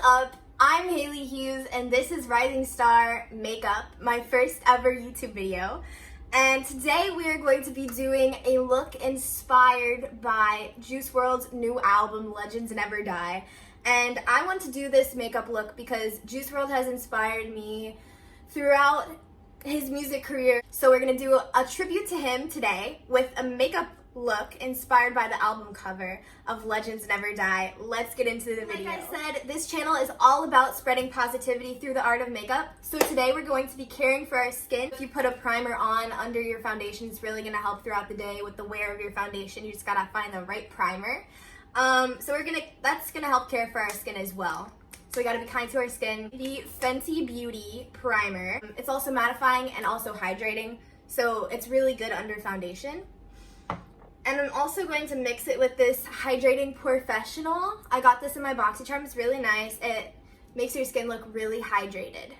up? I'm Haley Hughes and this is Rising Star Makeup, my first ever YouTube video. And today we are going to be doing a look inspired by Juice WRLD's new album, Legends Never Die. And I want to do this makeup look because Juice WRLD has inspired me throughout his music career. So we're gonna do a tribute to him today with a makeup look inspired by the album cover of Legends Never Die. Let's get into the video. Like I said, this channel is all about spreading positivity through the art of makeup. So today we're going to be caring for our skin. If you put a primer on under your foundation, it's really gonna help throughout the day with the wear of your foundation. You just gotta find the right primer. So that's gonna help care for our skin as well. So we gotta be kind to our skin. The Fenty Beauty primer. It's also mattifying and also hydrating. So it's really good under foundation. And I'm also going to mix it with this Hydrating Professional. I got this in my BoxyCharm. It's really nice. It makes your skin look really hydrated.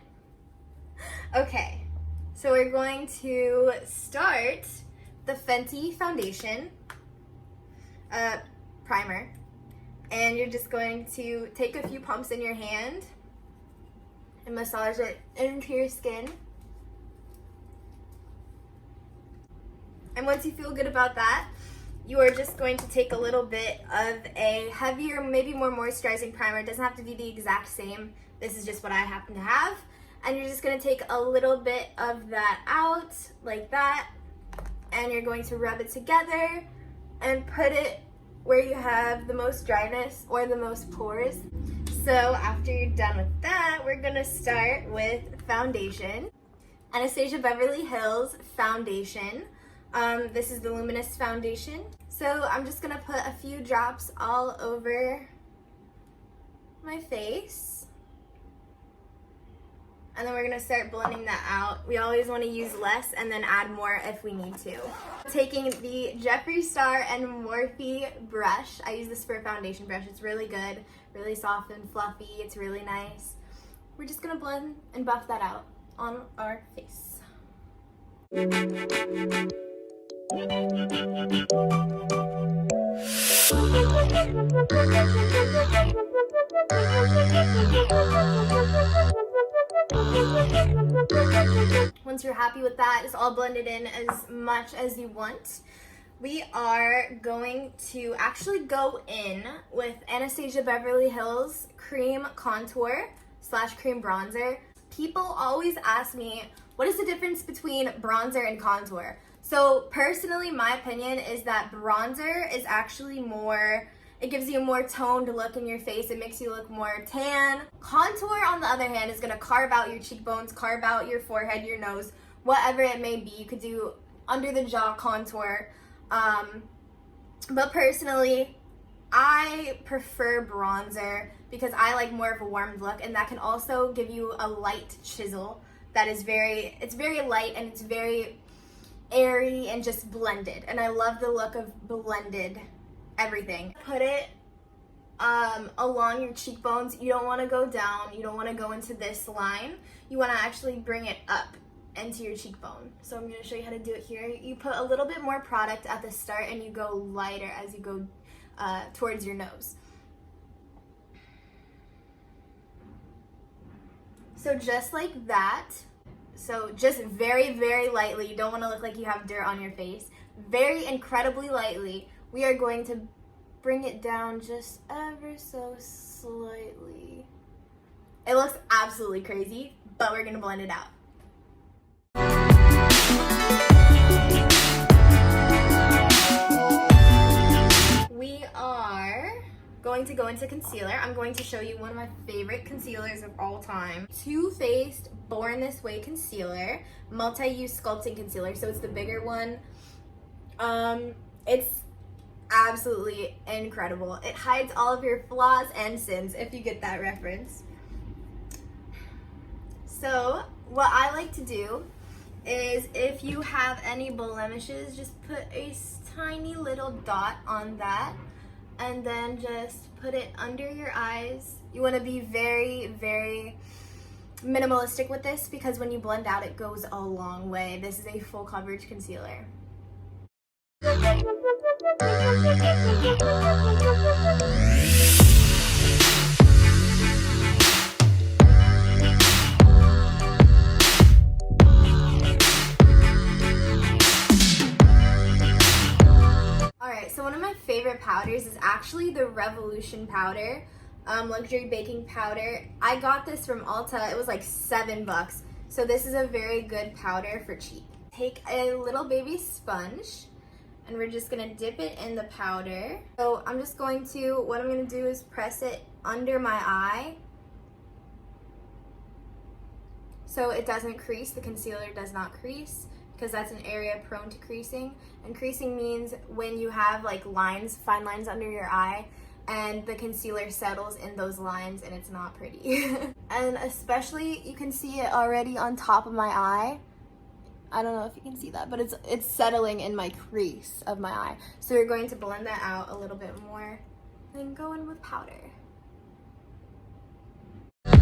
Okay, so we're going to start the Fenty Foundation primer. And you're just going to take a few pumps in your hand and massage it into your skin. And once you feel good about that, you are just going to take a little bit of a heavier, maybe more moisturizing primer. It doesn't have to be the exact same. This is just what I happen to have. And you're just gonna take a little bit of that out, like that. And you're going to rub it together and put it where you have the most dryness or the most pores. So after you're done with that, we're gonna start with foundation. Anastasia Beverly Hills foundation. This is the Luminous foundation. So I'm just gonna put a few drops all over my face. And then we're gonna start blending that out. We always wanna use less and then add more if we need to. Taking the Jeffree Star and Morphe brush. I use this for a foundation brush. It's really good, really soft and fluffy. It's really nice. We're just gonna blend and buff that out on our face. Once you're happy with that, it's all blended in as much as you want. We are going to actually go in with Anastasia Beverly Hills Cream Contour / Cream Bronzer. People always ask me, what is the difference between bronzer and contour? So personally, my opinion is that bronzer is actually more, it gives you a more toned look in your face. It makes you look more tan. Contour, on the other hand, is gonna carve out your cheekbones, carve out your forehead, your nose, whatever it may be. You could do under the jaw contour. But personally, I prefer bronzer because I like more of a warm look, and that can also give you a light chisel that is it's very light and it's very airy and just blended. And I love the look of blended everything. Put it along your cheekbones. You don't want to go down. You don't want to go into this line. You want to actually bring it up into your cheekbone. So I'm going to show you how to do it here. You put a little bit more product at the start and you go lighter as you go towards your nose. So just like that. So just very, very lightly. You don't want to look like you have dirt on your face. Very incredibly lightly. We are going to bring it down just ever so slightly. It looks absolutely crazy, but we're gonna blend it out. We are going to go into concealer. I'm going to show you one of my favorite concealers of all time. Too Faced Born This Way concealer, multi-use sculpting concealer. So it's the bigger one. It's absolutely incredible. It hides all of your flaws and sins, if you get that reference. So what I like to do is, if you have any blemishes, just put a tiny little dot on that and then just put it under your eyes. You want to be very, very minimalistic with this because when you blend out, it goes a long way. This is a full coverage concealer. actually the Revolution powder, luxury baking powder. I got this from Ulta. It was like $7. So this is a very good powder for cheap. Take a little baby sponge and we're just gonna dip it in the powder. So I'm just going to, what I'm gonna do is press it under my eye so it doesn't crease. The concealer does not crease because that's an area prone to creasing. And creasing means when you have like lines, fine lines under your eye, and the concealer settles in those lines and it's not pretty. And especially, you can see it already on top of my eye. I don't know if you can see that, but it's settling in my crease of my eye. So we're going to blend that out a little bit more and then go in with powder. I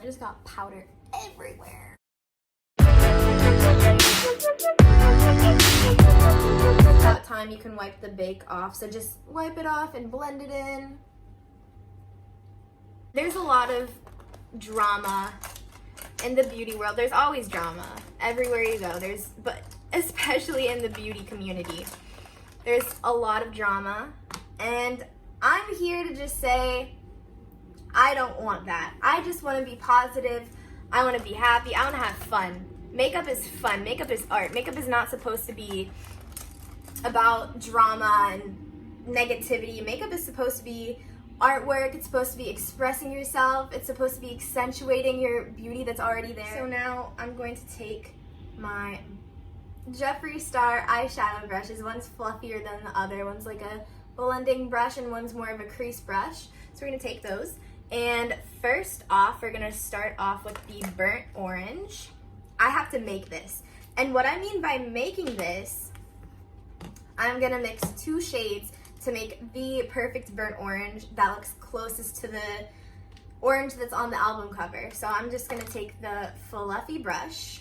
just got powder everywhere. About time you can wipe the bake off, so just wipe it off and blend it in. There's a lot of drama in the beauty world. There's always drama everywhere you go. But especially in the beauty community, there's a lot of drama, and I'm here to just say I don't want that. I just want to be positive. I want to be happy. I want to have fun. Makeup is fun. Makeup is art. Makeup is not supposed to be about drama and negativity. Makeup is supposed to be artwork. It's supposed to be expressing yourself. It's supposed to be accentuating your beauty that's already there. So now I'm going to take my Jeffree Star eyeshadow brushes. One's fluffier than the other. One's like a blending brush and one's more of a crease brush. So we're going to take those. And first off, we're going to start off with the burnt orange. I have to make this. And what I mean by making this, I'm going to mix 2 shades to make the perfect burnt orange that looks closest to the orange that's on the album cover. So I'm just going to take the fluffy brush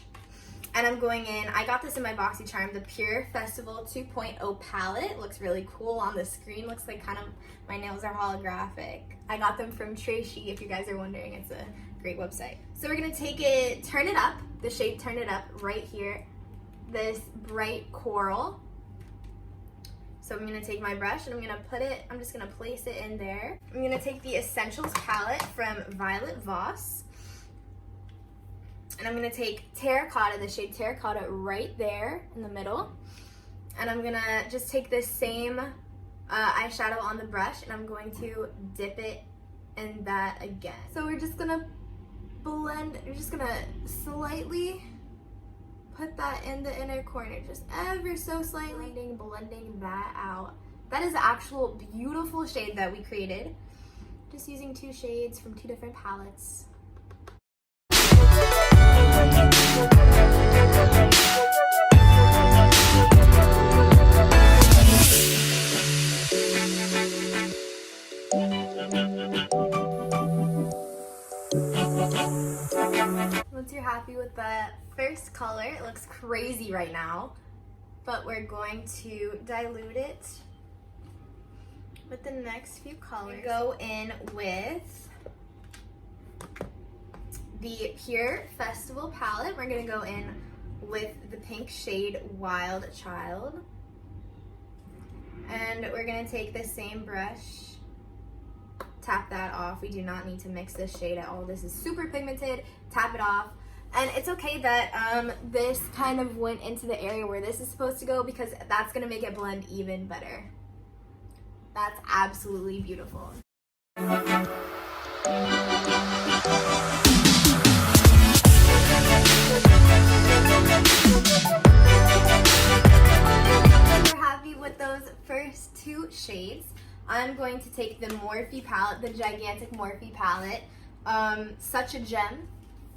and I'm going in, I got this in my BoxyCharm, the Pure Festival 2.0 palette. It looks really cool on the screen. Looks like kind of, my nails are holographic. I got them from Tracey, if you guys are wondering. It's a great website. So we're gonna take it, turn it up, the shade Turn It Up right here, this bright coral. So I'm gonna take my brush and I'm just gonna place it in there. I'm gonna take the Essentials palette from Violet Voss. And I'm gonna take Terracotta, the shade Terracotta right there in the middle. And I'm gonna just take this same eyeshadow on the brush and I'm going to dip it in that again. So we're just gonna blend, we're just gonna slightly put that in the inner corner, just ever so slightly, blending that out. That is the actual beautiful shade that we created. Just using 2 shades from 2 different palettes. Once you're happy with the first color, it looks crazy right now, but we're going to dilute it with the next few colors. We go in with the Pure Festival palette. We're gonna go in with the pink shade Wild Child. And we're gonna take the same brush, tap that off. We do not need to mix this shade at all. This is super pigmented, tap it off. And it's okay that this kind of went into the area where this is supposed to go because that's gonna make it blend even better. That's absolutely beautiful. With those first 2 shades, I'm going to take the Morphe palette, the gigantic Morphe palette. Such a gem.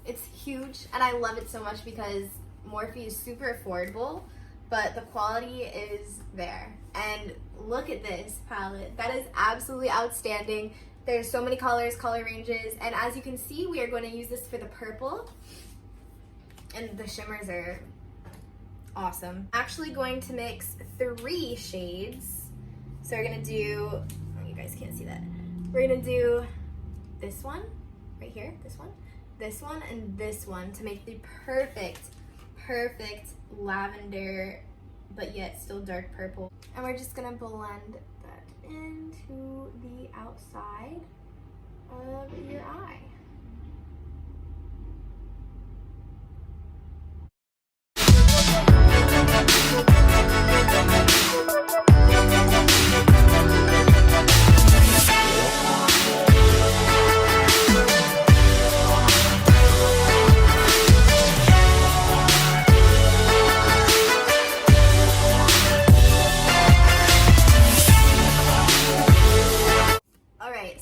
It's huge and I love it so much because Morphe is super affordable, but the quality is there. And look at this palette. That is absolutely outstanding. There's so many colors, color ranges, and as you can see, we are going to use this for the purple. And the shimmers are awesome. I'm actually going to mix 3 shades. So we're gonna do, oh, you guys can't see that. We're gonna do this one, right here, this one, and this one to make the perfect lavender but yet still dark purple. And we're just gonna blend that into the outside of your eye.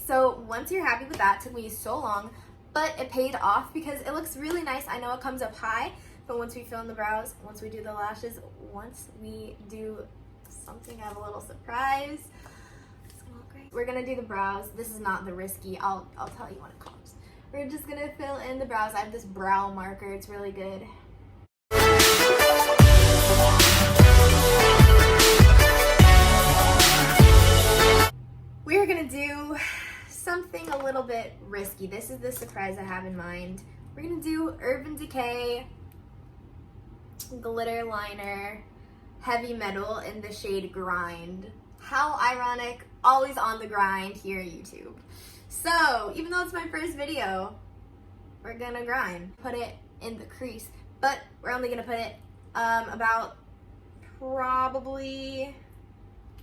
So once you're happy with that, it took me so long, but it paid off because it looks really nice. I know it comes up high, but once we fill in the brows, once we do the lashes, once we do something, I have a little surprise. It's gonna look great. We're gonna do the brows. This is not the risky, I'll tell you when it comes. We're just gonna fill in the brows. I have this brow marker, it's really good. We're gonna do something a little bit risky. This is the surprise I have in mind. We're gonna do Decay glitter liner, heavy metal in the shade Grind. How ironic, always on the grind here at YouTube. So even though it's my first video, we're gonna grind. Put it in the crease, but we're only gonna put it about probably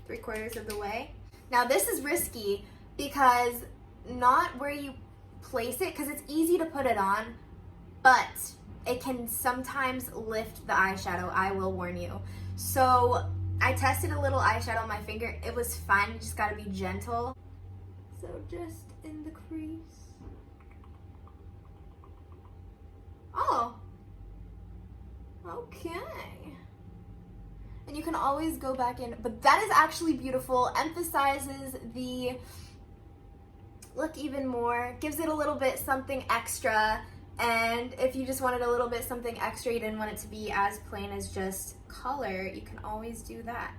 3/4 of the way. Now this is risky because not where you place it, because it's easy to put it on, but it can sometimes lift the eyeshadow, I will warn you. So I tested a little eyeshadow on my finger, it was fine, you just gotta be gentle. So just in the crease. Oh, okay. And you can always go back in, but that is actually beautiful, emphasizes the look even more, gives it a little bit something extra, and if you just wanted a little bit something extra, you didn't want it to be as plain as just color, you can always do that.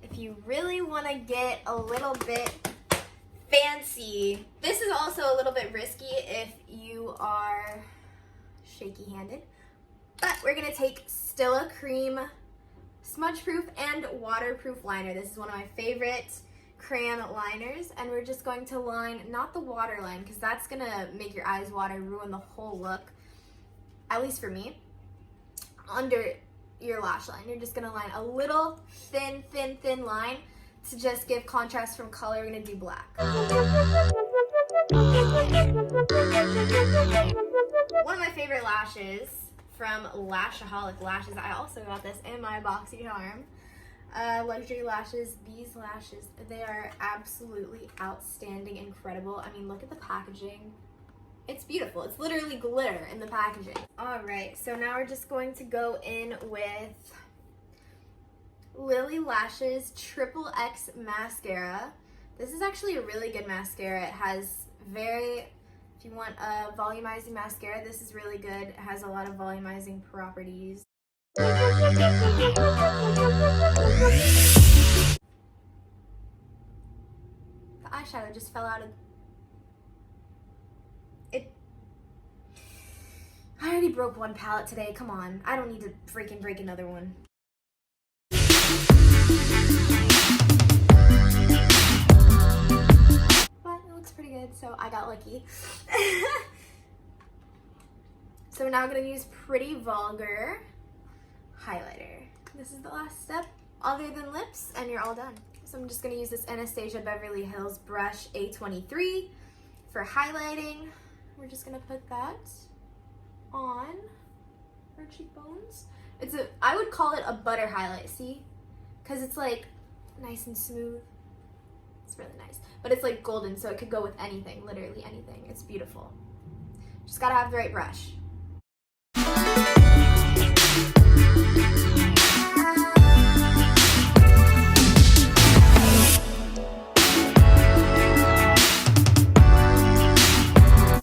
If you really want to get a little bit fancy, this is also a little bit risky if you are shaky-handed, but we're gonna take Stila Cream Smudge Proof and Waterproof Liner. This is one of my favorite crayon liners, and we're just going to line, not the water line, because that's gonna make your eyes water, ruin the whole look, at least for me, under your lash line. You're just gonna line a little thin line to just give contrast from color. We're gonna do black. One of my favorite lashes from Lashaholic Lashes. I also got this in my boxy charm. Luxury lashes. These lashes, they are absolutely outstanding, incredible. I mean, look at the packaging. It's beautiful. It's literally glitter in the packaging. All right, so now we're just going to go in with Lily Lashes Triple X Mascara. This is actually a really good mascara. It has if you want a volumizing mascara, this is really good. It has a lot of volumizing properties. The eyeshadow just fell out of it. I already broke one palette today, come on. I don't need to freaking break another one. But it looks pretty good, so I got lucky. So we're now gonna use Pretty Vulgar highlighter. This is the last step, other than lips, and you're all done. So I'm just gonna use this Anastasia Beverly Hills brush A23 for highlighting. We're just gonna put that on our cheekbones. I would call it a butter highlight, see? Because it's like nice and smooth. It's really nice. But it's like golden, so it could go with anything, literally anything. It's beautiful. Just gotta have the right brush.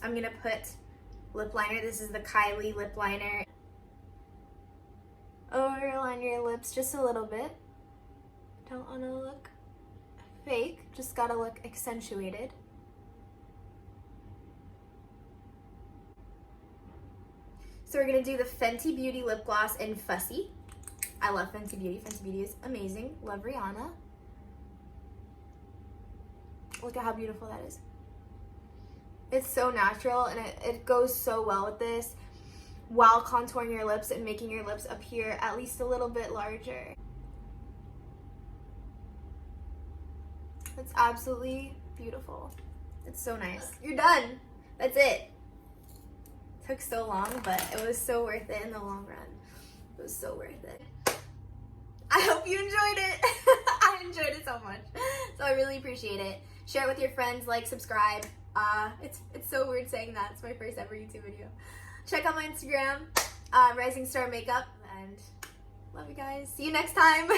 I'm gonna put lip liner. This is the Kylie lip liner. Overline your lips just a little bit. Don't want to look fake, just gotta look accentuated. So we're gonna do the Fenty Beauty lip gloss in Fussy. I love Fenty Beauty. Fenty Beauty is amazing. Love Rihanna. Look at how beautiful that is. It's so natural and it goes so well with this while contouring your lips and making your lips appear at least a little bit larger. It's absolutely beautiful. It's so nice. You're done. That's it. Took so long, but it was so worth it in the long run. It was so worth it. I hope you enjoyed it. I enjoyed it so much. So I really appreciate it. Share it with your friends, like, subscribe. It's so weird saying that. It's my first ever YouTube video. Check out my Instagram, Rising Star Makeup, and love you guys. See you next time.